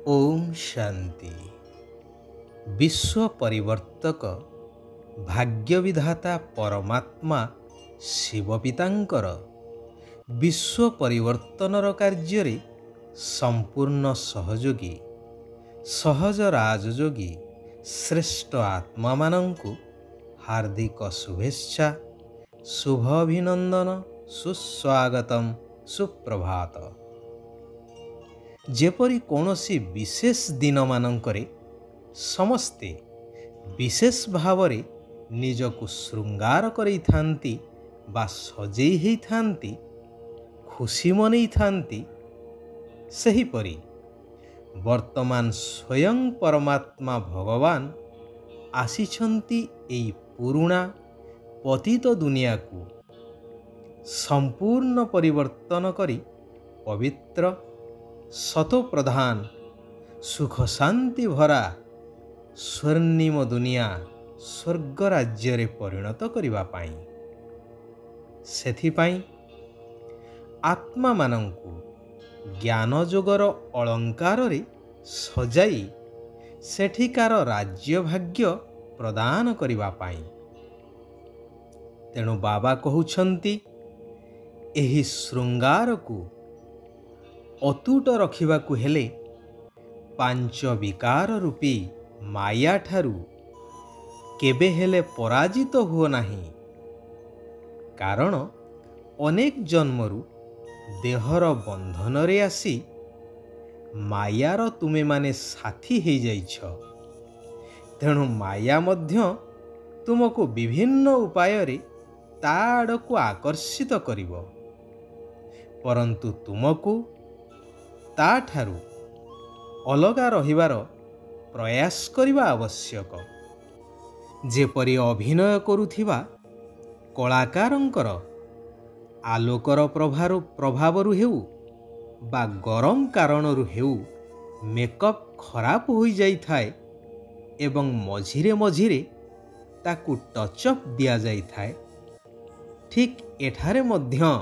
ओम शांति। विश्व परिवर्तक भाग्य विधाता परमात्मा शिव पितांकर विश्व परिवर्तनर कार्य संपूर्ण सहयोगी सहज राजयोगी श्रेष्ठ आत्मा मानंकु हार्दिक शुभेच्छा शुभ अभिनंदन सुस्वागतम सुप्रभात। जेपरी कौनसी विशेष दिन मानंकरे समस्ते विशेष भावरे निजकु श्रृंगार करई थांती बा सजेई हेई थांती खुशी मनई थांती, सेहीपरि वर्तमान स्वयं परमात्मा भगवान आसीछंती एई पुरुणा पतित दुनिया को संपूर्ण परिवर्तन करी पवित्र सतो प्रधान सुख शांति भरा स्वर्णिम दुनिया स्वर्ग राज्य रे परिणत करिबा पाई। सेथिपाई आत्मा मानंकु ज्ञान जोगर अलंकार रे सजाई सेठिकार राज्य भाग्य प्रदान करिबा पाई। तेणु बाबा कहउछंती एही श्रृंगार को अतुट रखिबा को हेले पांच विकार रूपी माया ठारू केबे हेले पराजित हुओ नाही। कारण अनेक जन्मरू देहर बंधन रे आसी मायार तुमे माने साथी हे जाइछ। तेणु माया मध्य तुमको विभिन्न उपाय रे ता आड़कु आकर्षित करिवो, परंतु तुमको ता ठारू अलगा रहिबार प्रयास करिबा आवश्यक। जेपरि अभिनय करुथिबा कलाकारंकर आलोकर प्रभावरु हेउ बा गरम कारणरु हेउ मेकअप खराब होई जाई थाए एवं मझिरे मझिरे ताकु टचअप दिया जाई थाए, ठीक एठारे मध्य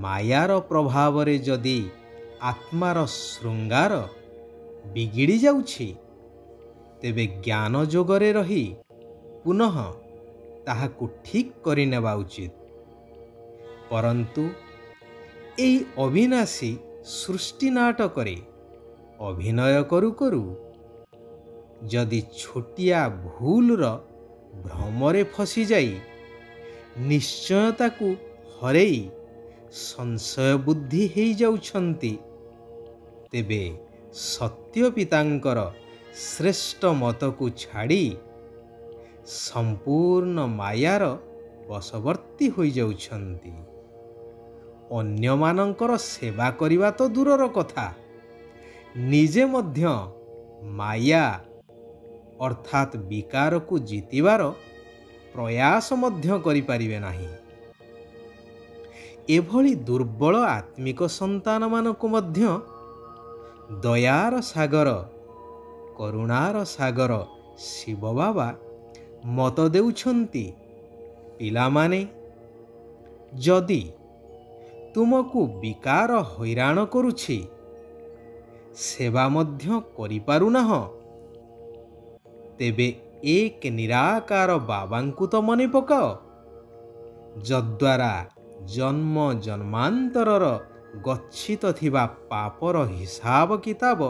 मायार प्रभाव रे जदि आत्मार श्रृंगार बिगिड़ी जाउछि तेबे ज्ञान जोगरे रही पुनः ताहाकु ठीक करि नेबा उचित। परंतु एई अविनाशी सृष्टि नाटकरे अभिनय करू करू जदि छोटिया भूलर भ्रमरे फसी जाई निश्चयताकु हरेई संशय बुद्धि हेई जाउछंती, तेबे सत्य पितांकर श्रेष्ठ मत को छाड़ी संपूर्ण मायार वशवर्ती होई जाउछंती। अन्य मानंकर सेवा करिबा तो दूरर कथा, निजे मध्य माया अर्थात विकार को जीतिबार प्रयास मध्य करि पारिबे नाही। एभली दुर्बल आत्मिक संतान मानकु मध्य दयार सागर करुणार सागर शिव बाबा मत देउछंती, पिला माने जदि तुमको विकार हैरान करुछि सेवा मध्य करि पारुनाह तेबे एक निराकार बाबांकु तो मने पकाओ, जद्वारा जन्म जन्मांतरर गच्छित थिबा पापर हिसाब किताब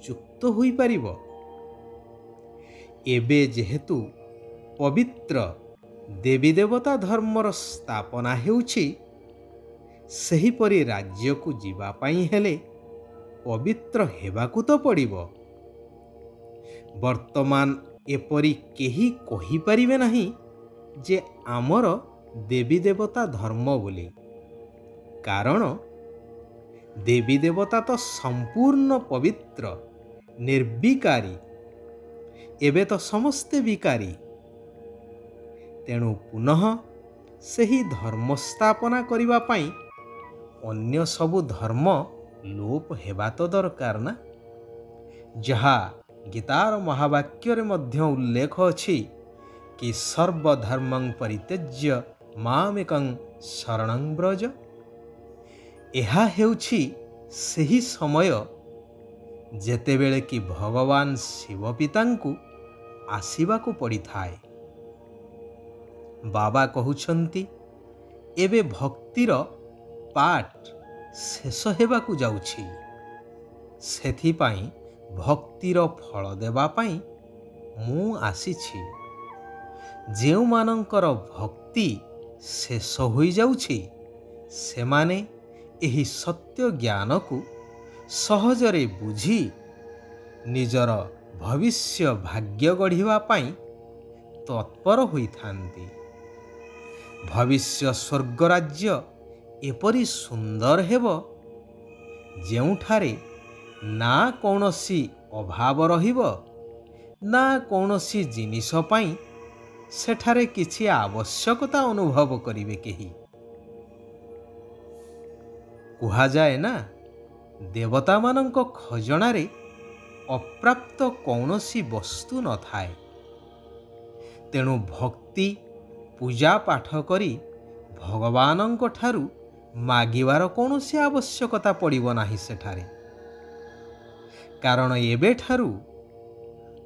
चुक्त होई परिबो। एबे जेहेतु पवित्र देवी देवता धर्मर स्थापना हेउछि, सेहीपरि राज्य को जीवा पाई हेले पवित्र हेबाकु तो पड़िबो। वर्तमान एपरि केही कहि परिबे नाही जे आमर देवी देवता धर्म बोली, कारण देवी देवता तो संपूर्ण पवित्र निर्विकारी, एबे तो समस्ते विकारी। तेणु पुनः सही धर्म स्थापना करिबा पाई अन्य सबु धर्म लोप हेबा तो दरकार ना। जहा गीतार महावाक्य रे मध्य उल्लेख अछि कि सर्वधर्मं परित्यज्य मामेकं शरणं ब्रज। ଏହା ହେଉଛି ସେହି ସମୟ ଯେତେବେଳେ କି ଭଗବାନ ଶିବ ପିତାଙ୍କୁ ଆସିବାକୁ ପଡ଼ିଥାଏ। ବାବା କହୁଛନ୍ତି ଏବେ ଭକ୍ତିର ପାଠ ଶେଷ ହେବାକୁ ଯାଉଛି। ସେଥିପାଇଁ ଭକ୍ତିର ଫଳ ଦେବା ପାଇଁ ମୁଁ ଆସିଛି। ଯେଉଁମାନଙ୍କର ଭକ୍ତି ଶେଷ ହୋଇଯାଉଛି ସେମାନେ ଏହି ସତ୍ୟ ଜ୍ଞାନକୁ ସହଜରେ ବୁଝି ନିଜର ଭବିଷ୍ୟ ଭାଗ୍ୟ ଗଢ଼ିବା ପାଇଁ ତତ୍ପର ହୋଇଥାନ୍ତି। ଭବିଷ୍ୟ ସ୍ୱର୍ଗରାଜ୍ୟ ଏପରି ସୁନ୍ଦର ହେବ ଯେଉଁଠାରେ ନା କୌଣସି ଅଭାବ ରହିବ, ନା କୌଣସି ଜିନିଷ ପାଇଁ ସେଠାରେ କିଛି ଆବଶ୍ୟକତା ଅନୁଭବ କରିବେ କେହି। କୁହାଯାଏ ନା, ଦେବତାମାନଙ୍କ ଖଜଣାରେ ଅପ୍ରାପ୍ତ କୌଣସି ବସ୍ତୁ ନଥାଏ। ତେଣୁ ଭକ୍ତି ପୂଜା ପାଠ କରି ଭଗବାନଙ୍କ ଠାରୁ ମାଗିବାର କୌଣସି ଆବଶ୍ୟକତା ପଡ଼ିବ ନାହିଁ ସେଠାରେ। କାରଣ ଏବେଠାରୁ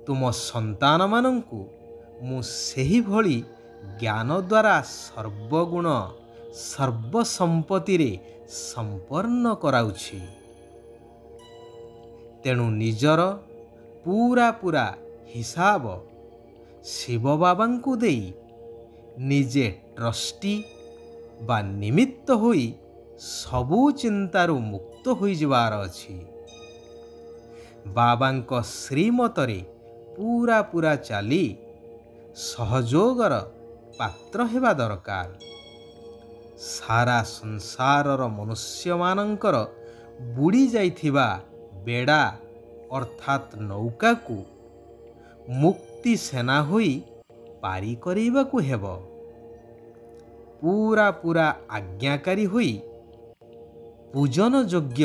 ତୁମ ସନ୍ତାନମାନଙ୍କୁ ମୁଁ ସେହିଭଳି ଜ୍ଞାନ ଦ୍ୱାରା ସର୍ବଗୁଣ ସର୍ବସମ୍ପତ୍ତିରେ ସମ୍ପନ୍ନ କରାଉଛି। ତେଣୁ ନିଜର ପୂରା ହିସାବ ଶିବ ବାବାଙ୍କୁ ଦେଇ ନିଜେ ଟ୍ରଷ୍ଟି ବା ନିମିତ୍ତ ହୋଇ ସବୁ ଚିନ୍ତାରୁ ମୁକ୍ତ ହୋଇଯିବାର ଅଛି। ବାବାଙ୍କ ଶ୍ରୀମତରେ ପୂରା ଚାଲି ସହଯୋଗର ପାତ୍ର ହେବା ଦରକାର। ସାରା ସଂସାରର ମନୁଷ୍ୟମାନଙ୍କର ବୁଡ଼ି ଯାଇଥିବା ବେଡ଼ା ଅର୍ଥାତ୍ ନୌକାକୁ ମୁକ୍ତି ସେନା ହୋଇ ପାରି କରିବାକୁ ହେବ। ପୂରା ଆଜ୍ଞାକାରୀ ହୋଇ ପୂଜନ ଯୋଗ୍ୟ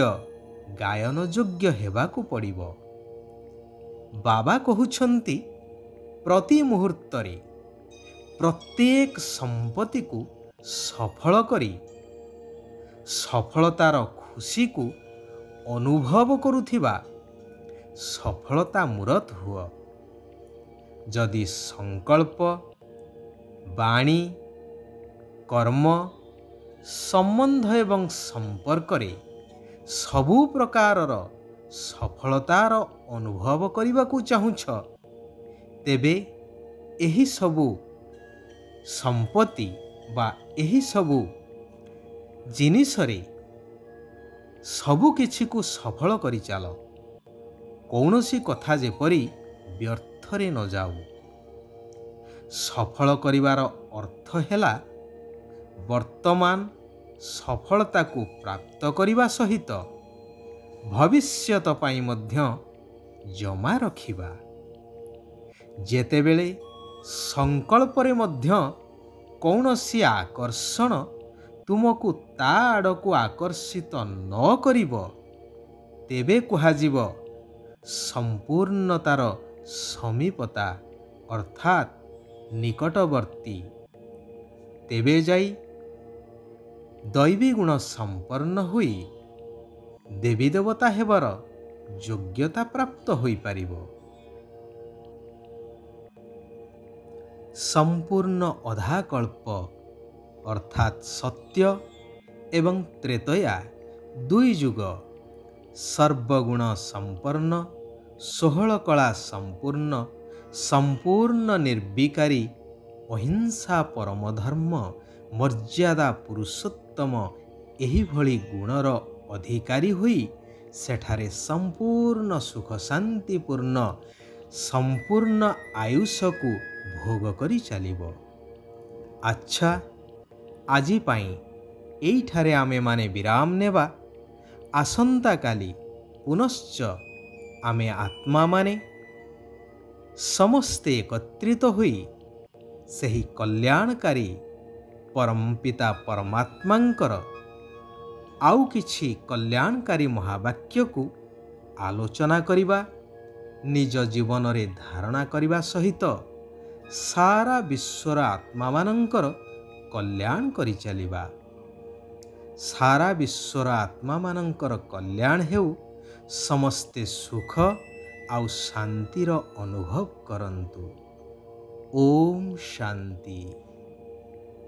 ଗାୟନ ଯୋଗ୍ୟ ହେବାକୁ ପଡ଼ିବ। ବାବା କହୁଛନ୍ତି ପ୍ରତି ମୁହୂର୍ତ୍ତରେ ପ୍ରତ୍ୟେକ ସମ୍ପତ୍ତିକୁ ସଫଳ କରି ସଫଳତାର ଖୁସିକୁ ଅନୁଭବ କରୁଥିବା ସଫଳତା ମୂରତ ହୁଅ। ଯଦି ସଂକଳ୍ପ, ବାଣୀ, କର୍ମ, ସମ୍ବନ୍ଧ ଏବଂ ସମ୍ପର୍କରେ ସବୁ ପ୍ରକାରର ସଫଳତାର ଅନୁଭବ କରିବାକୁ ଚାହୁଁଛ, ତେବେ ଏହି ସବୁ ସମ୍ପତ୍ତି ବା ଏହି ସବୁ ଜିନିଷରେ ସବୁକିଛିକୁ ସଫଳ କରିଚାଲ। କୌଣସି କଥା ଯେପରି ବ୍ୟର୍ଥରେ ନ ଯାଉ। ସଫଳ କରିବାର ଅର୍ଥ ହେଲା ବର୍ତ୍ତମାନ ସଫଳତାକୁ ପ୍ରାପ୍ତ କରିବା ସହିତ ଭବିଷ୍ୟତ ପାଇଁ ମଧ୍ୟ ଜମା ରଖିବା। ଯେତେବେଳେ ସଂକଳ୍ପରେ ମଧ୍ୟ କୌଣସି ଆକର୍ଷଣ ତୁମକୁ ତା ଆଡ଼କୁ ଆକର୍ଷିତ ନ କରିବ, ତେବେ କୁହାଯିବ ସମ୍ପୂର୍ଣ୍ଣତାର ସମୀପତା ଅର୍ଥାତ୍ ନିକଟବର୍ତ୍ତୀ। ତେବେ ଯାଇ ଦୈବୀ ଗୁଣ ସମ୍ପନ୍ନ ହୋଇ ଦେବୀ ଦେବତା ହେବାର ଯୋଗ୍ୟତା ପ୍ରାପ୍ତ ହୋଇପାରିବ। ସମ୍ପୂର୍ଣ୍ଣ ଅଧାକଳ୍ପ ଅର୍ଥାତ୍ ସତ୍ୟ ଏବଂ ତ୍ରେତୟା ଦୁଇ ଯୁଗ, ସର୍ବଗୁଣ ସମ୍ପନ୍ନ, 16 କଳା ସମ୍ପୂର୍ଣ୍ଣ, ସମ୍ପୂର୍ଣ୍ଣ ନିର୍ବିକାରୀ, ଅହିଂସା ପରମଧର୍ମ, ମର୍ଯ୍ୟାଦା ପୁରୁଷୋତ୍ତମ ଏହିଭଳି ଗୁଣର ଅଧିକାରୀ ହୋଇ ସେଠାରେ ସମ୍ପୂର୍ଣ୍ଣ ସୁଖ ଶାନ୍ତିପୂର୍ଣ୍ଣ ସମ୍ପୂର୍ଣ୍ଣ ଆୟୁଷକୁ ଭୋଗ କରି ଚାଲିବ। ଆଚ୍ଛା, ଆଜି ପାଇଁ ଏଇଠାରେ ଆମେମାନେ ବିରାମ ନେବା। ଆସନ୍ତାକାଲି ପୁନଶ୍ଚ ଆମେ ଆତ୍ମାମାନେ ସମସ୍ତେ ଏକତ୍ରିତ ହୋଇ ସେହି କଲ୍ୟାଣକାରୀ ପରମପିତା ପରମାତ୍ମାଙ୍କର ଆଉ କିଛି କଲ୍ୟାଣକାରୀ ମହାବାକ୍ୟକୁ ଆଲୋଚନା କରିବା, ନିଜ ଜୀବନରେ ଧାରଣା କରିବା ସହିତ ସାରା ବିଶ୍ୱର ଆତ୍ମାମାନଙ୍କର କଲ୍ୟାଣ କରିଚାଲିବା। ସାରା ବିଶ୍ୱର ଆତ୍ମାମାନଙ୍କର କଲ୍ୟାଣ ହେଉ, ସମସ୍ତେ ସୁଖ ଆଉ ଶାନ୍ତିର ଅନୁଭବ କରନ୍ତୁ। ଓମ୍ ଶାନ୍ତି,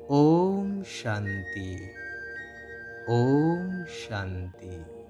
ଓମ୍ ଶାନ୍ତି, ଓମ୍ ଶାନ୍ତି।